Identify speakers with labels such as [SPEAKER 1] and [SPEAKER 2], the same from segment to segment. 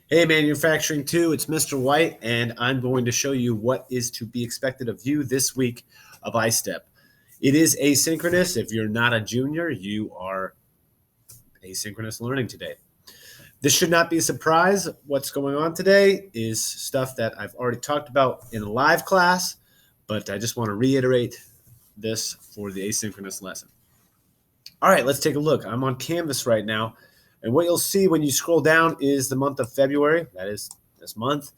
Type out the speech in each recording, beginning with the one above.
[SPEAKER 1] Hey, Manufacturing 2, it's Mr. White, and I'm going to show you what is to be expected of you this week of iStep. It is asynchronous. If you're not a junior, you are asynchronous learning today. This should not be a surprise. What's going on today is stuff that I've already talked about in a live class, but I just want to reiterate this for the asynchronous lesson. All right, let's take a look. I'm on Canvas right now. And what you'll see when you scroll down is the month of February. That is this month,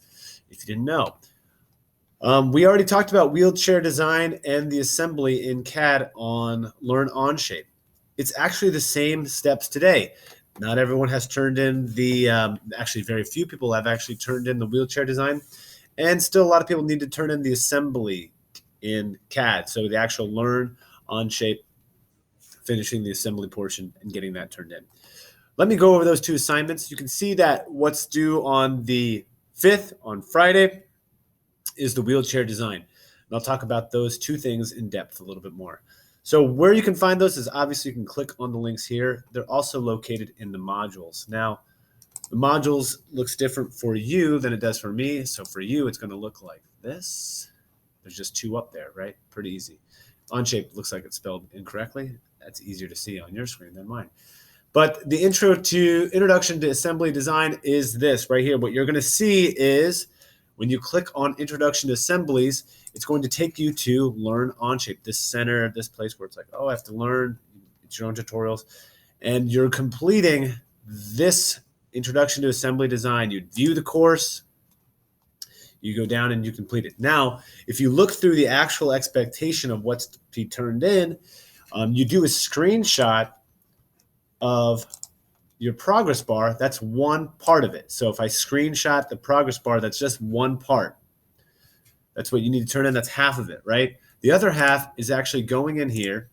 [SPEAKER 1] if you didn't know. We already talked about wheelchair design and the assembly in CAD on Learn Onshape. It's actually the same steps today. Not everyone has turned in actually very few people have actually turned in the wheelchair design. And still a lot of people need to turn in the assembly in CAD. So the actual Learn Onshape, finishing the assembly portion and getting that turned in. Let me go over those two assignments. You can see that what's due on the 5th, on Friday, is the wheelchair design. And I'll talk about those two things in depth a little bit more. So where you can find those is obviously you can click on the links here. They're also located in the modules. Now, the modules looks different for you than it does for me. So for you, it's going to look like this. There's just two up there, right? Pretty easy. Onshape looks like it's spelled incorrectly. That's easier to see on your screen than mine. But the introduction to assembly design is this right here. What you're going to see is when you click on introduction to assemblies, it's going to take you to Learn Onshape, this center, this place where it's like, oh, I have to learn. It's your own tutorials. And you're completing this introduction to assembly design. You view the course, you go down and you complete it. Now, if you look through the actual expectation of what's to be turned in, you do a screenshot of your progress bar. That's one part of it. So if I screenshot the progress bar, that's just one part. That's what you need to turn in. That's half of it, right? The other half is actually going in here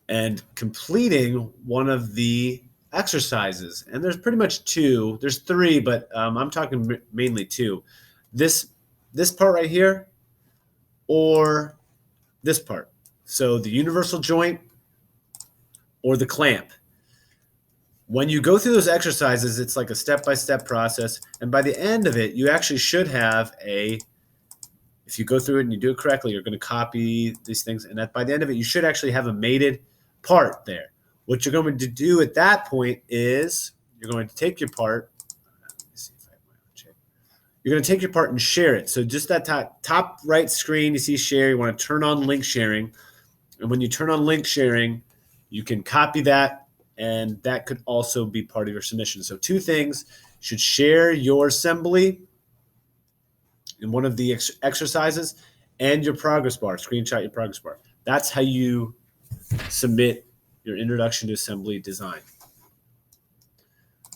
[SPEAKER 1] and completing one of the exercises. And there's pretty much two. There's three, but I'm talking mainly two. This part right here or this part. So the universal joint or the clamp. When you go through those exercises, it's like a step-by-step process. And by the end of it, you actually should have if you go through it and you do it correctly, you're going to copy these things. And by the end of it, you should actually have a mated part there. What you're going to do at that point is you're going to take your part. Let me see if I have my own shape. You're going to take your part and share it. So just that top right screen, you see share. You want to turn on link sharing. And when you turn on link sharing, you can copy that. And that could also be part of your submission. So two things: you should share your assembly in one of the exercises and your progress bar, screenshot your progress bar. That's how you submit your introduction to assembly design.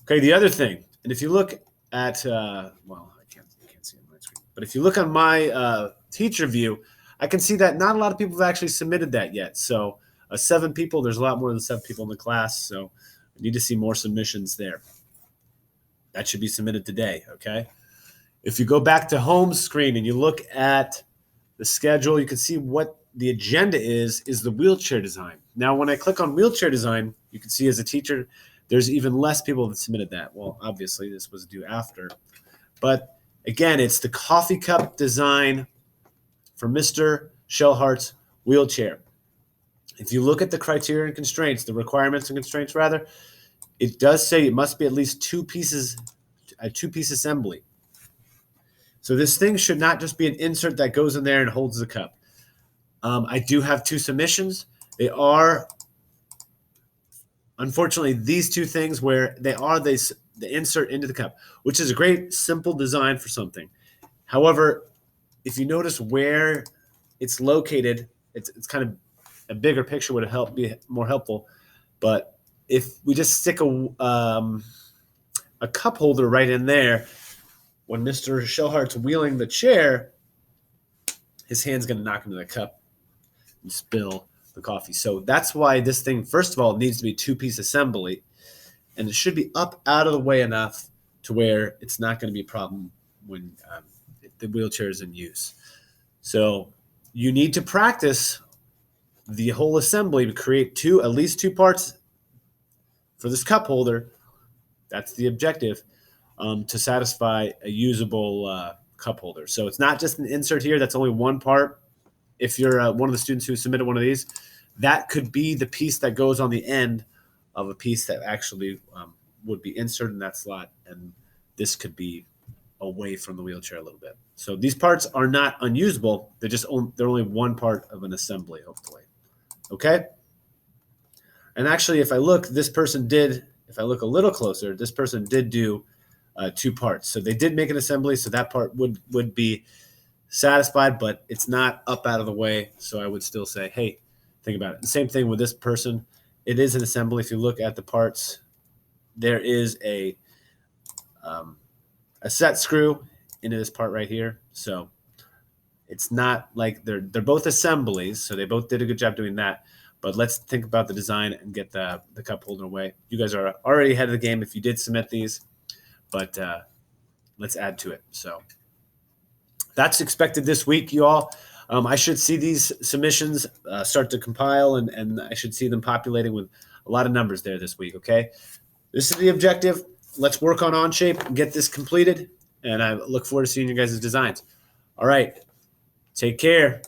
[SPEAKER 1] Okay, the other thing, and if you look at, well, I can't see on my screen, but if you look on my teacher view, I can see that not a lot of people have actually submitted that yet. So 7 people, there's a lot more than 7 people in the class, so we need to see more submissions there. That should be submitted today, okay? If you go back to home screen and you look at the schedule, you can see what the agenda is the wheelchair design. Now, when I click on wheelchair design, you can see as a teacher, there's even less people that submitted that. Well, obviously, this was due after. But again, it's the coffee cup design for Mr. Shellhart's wheelchair. If you look at the criteria and constraints, the requirements and constraints rather, it does say it must be at least a two-piece assembly. So this thing should not just be an insert that goes in there and holds the cup. I do have 2 submissions. They are, unfortunately, these 2 things where they are the insert into the cup, which is a great, simple design for something. However, if you notice where it's located, it's kind of a bigger picture would help be more helpful. But if we just stick a cup holder right in there, when Mr. Shellhart's wheeling the chair, his hand's going to knock into the cup and spill the coffee. So that's why this thing, first of all, needs to be 2-piece assembly, and it should be up out of the way enough to where it's not going to be a problem when the wheelchair is in use. So you need to practice the whole assembly to create at least two parts for this cup holder That's the objective, to satisfy a usable cup holder. So it's not just an insert here. That's only one part. If you're one of the students who submitted one of these, that could be the piece that goes on the end of a piece that actually would be inserted in that slot. And this could be away from the wheelchair a little bit. So these parts are not unusable. They're only one part of an assembly, hopefully. Okay. And actually, if I look a little closer, this person did do two parts. So they did make an assembly. So that part would be satisfied, but it's not up out of the way. So I would still say, hey, think about it. The same thing with this person. It is an assembly. If you look at the parts, there is a set screw into this part right here. So it's not like they're both assemblies. So they both did a good job doing that. But let's think about the design and get the cup holder away. You guys are already ahead of the game if you did submit these, but let's add to it. So that's expected this week, you all. I should see these submissions start to compile, and I should see them populating with a lot of numbers there this week, okay? This is the objective. Let's work on Onshape and get this completed, and I look forward to seeing you guys' designs. All right. Take care.